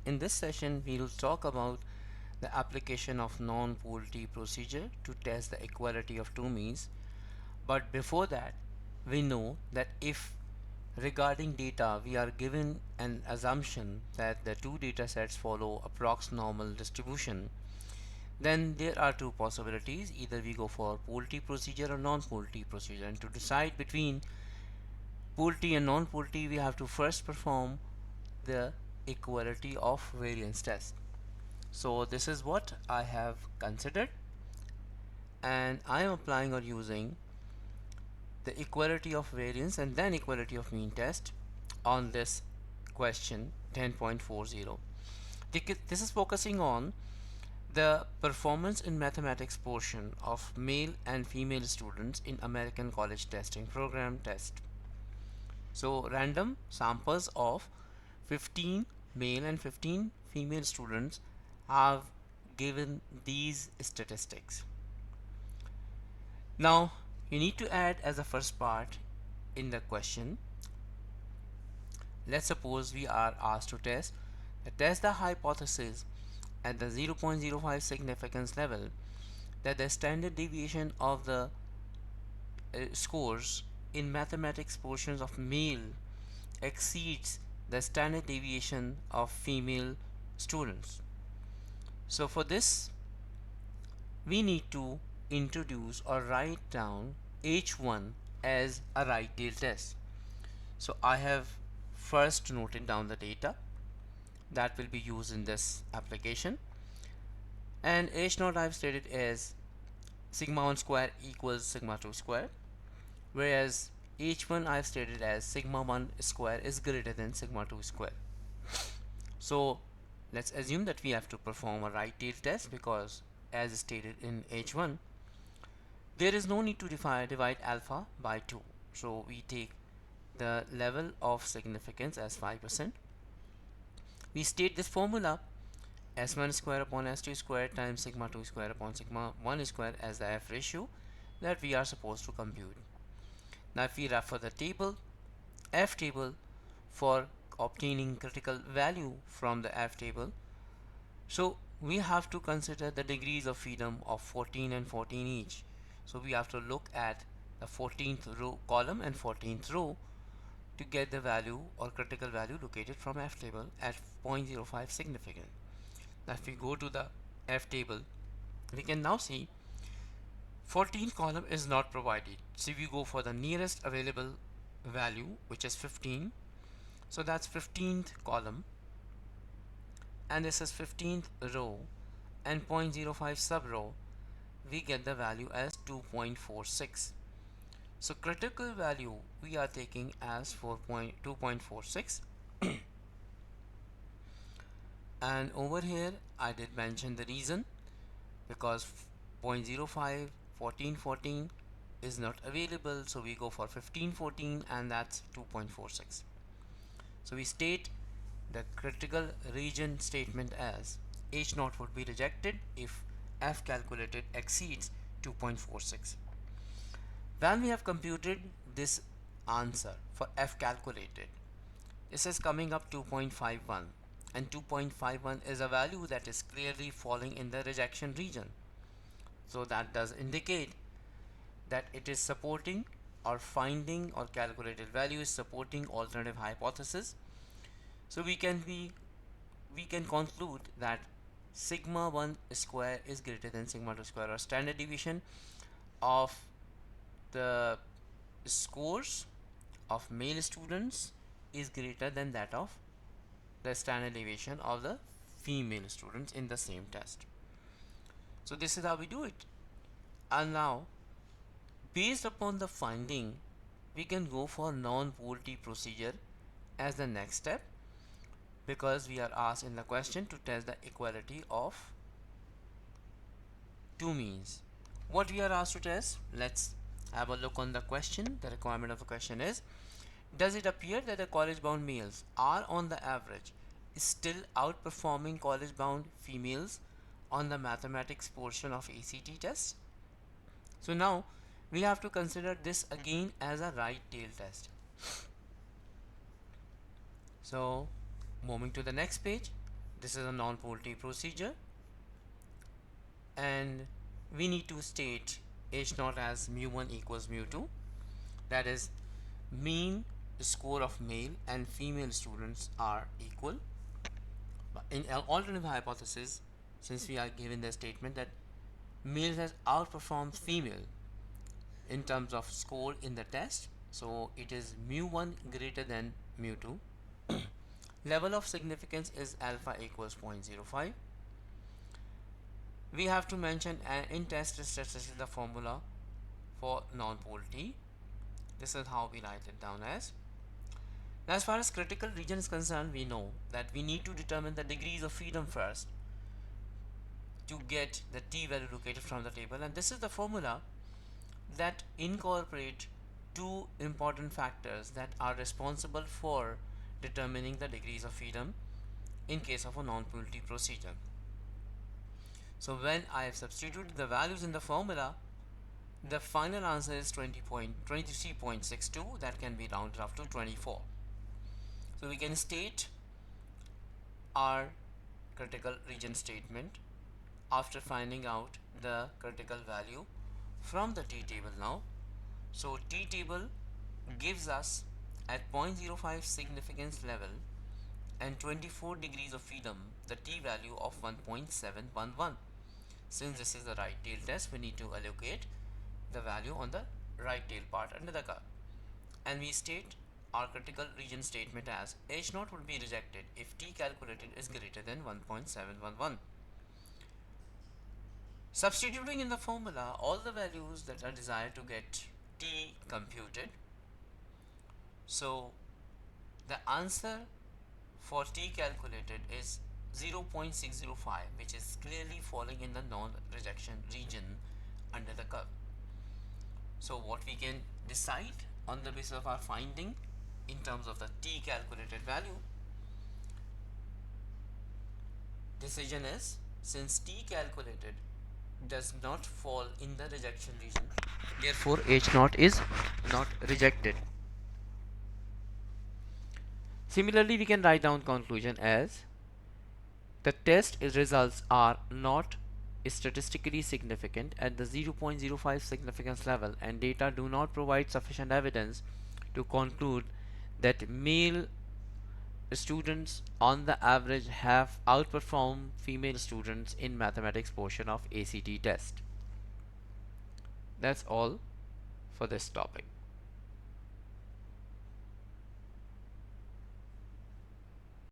In this session, we will talk about the application of non-pooled T procedure to test the equality of two means. But before that, we know that if regarding data we are given an assumption that the two data sets follow approx normal distribution, then there are two possibilities. Either we go for pooled T procedure or non-pooled T procedure, and to decide between pooled T and non-pooled T, we have to first perform the equality of variance test. So this is what I have considered, and I am applying or using the equality of variance and then equality of mean test on this question 10.40. This is focusing on the performance in mathematics portion of male and female students in American College Testing Program test. So random samples of 15 male and 15 female students have given these statistics. Now you need to add as the first part in the question. Let's suppose we are asked to test the hypothesis at the 0.05 significance level that the standard deviation of the scores in mathematics portions of male exceeds the standard deviation of female students. So for this, we need to introduce or write down H1 as a right tail test. So I have first noted down the data that will be used in this application, and H0 I've stated as sigma 1 square equals sigma 2 square, whereas H1 I've stated as sigma 1 square is greater than sigma 2 square. So let's assume that we have to perform a right tail test, because as stated in H1, there is no need to divide alpha by 2. So we take the level of significance as 5%. We state this formula s1 square upon s2 square times sigma 2 square upon sigma 1 square as the f ratio that we are supposed to compute. Now if we refer the table, f table, for obtaining critical value from the f table, so we have to consider the degrees of freedom of 14 and 14 each. So we have to look at the 14th row column and 14th row to get the value or critical value located from f table at 0.05 significant. Now if we go to the f table, we can now see 14th column is not provided, so we go for the nearest available value, which is 15. So that's 15th column, and this is 15th row, and 0.05 sub row, we get the value as 2.46. So critical value we are taking as 2.46. And over here I did mention the reason, because 0.05 14 is not available, so we go for 15 and that's 2.46. So we state the critical region statement as H0 would be rejected if f calculated exceeds 2.46. When we have computed this answer for f calculated, this is coming up 2.51, and 2.51 is a value that is clearly falling in the rejection region. So that does indicate that it is supporting, or finding or calculated value is supporting alternative hypothesis. So we can conclude that sigma 1 square is greater than sigma 2 square, or standard deviation of the scores of male students is greater than that of the standard deviation of the female students in the same test. So this is how we do it. And now, based upon the finding, we can go for non-pooled T procedure as the next step, because we are asked in the question to test the equality of two means. What we are asked to test? Let's have a look on the question. The requirement of the question is, does it appear that the college-bound males are on the average still outperforming college-bound females on the mathematics portion of ACT test? So now we have to consider this again as a right tail test. So moving to the next page, This is a non-poultry procedure, and we need to state H naught as mu1 equals mu2. That is, mean score of male and female students are equal. In an alternative hypothesis, since we are given the statement that male has outperformed female in terms of score in the test, so it is mu1 greater than mu2. Level of significance is alpha equals 0.05. We have to mention an in test statistics the formula for non-pole T. This is how we write it down as. Now, as far as critical region is concerned, we know that we need to determine the degrees of freedom first to get the T value located from the table, and this is the formula that incorporate two important factors that are responsible for determining the degrees of freedom in case of a non-purity procedure. So when I have substituted the values in the formula, the final answer is 23.62, that can be rounded up to 24. So we can state our critical region statement after finding out the critical value from the T table now. So T table gives us at 0.05 significance level and 24 degrees of freedom the T value of 1.711. Since this is the right tail test, we need to allocate the value on the right tail part under the curve, and we state our critical region statement as H naught would be rejected if T calculated is greater than 1.711. Substituting in the formula all the values that are desired to get T computed. So the answer for T calculated is 0.605, which is clearly falling in the non-rejection region under the curve. So what we can decide on the basis of our finding in terms of the T calculated value, decision is, since T calculated does not fall in the rejection region, therefore H naught is not rejected. Similarly, we can write down conclusion as the test results are not statistically significant at the 0.05 significance level, and data do not provide sufficient evidence to conclude that male students on the average have outperformed female students in mathematics portion of ACT test. That's all for this topic.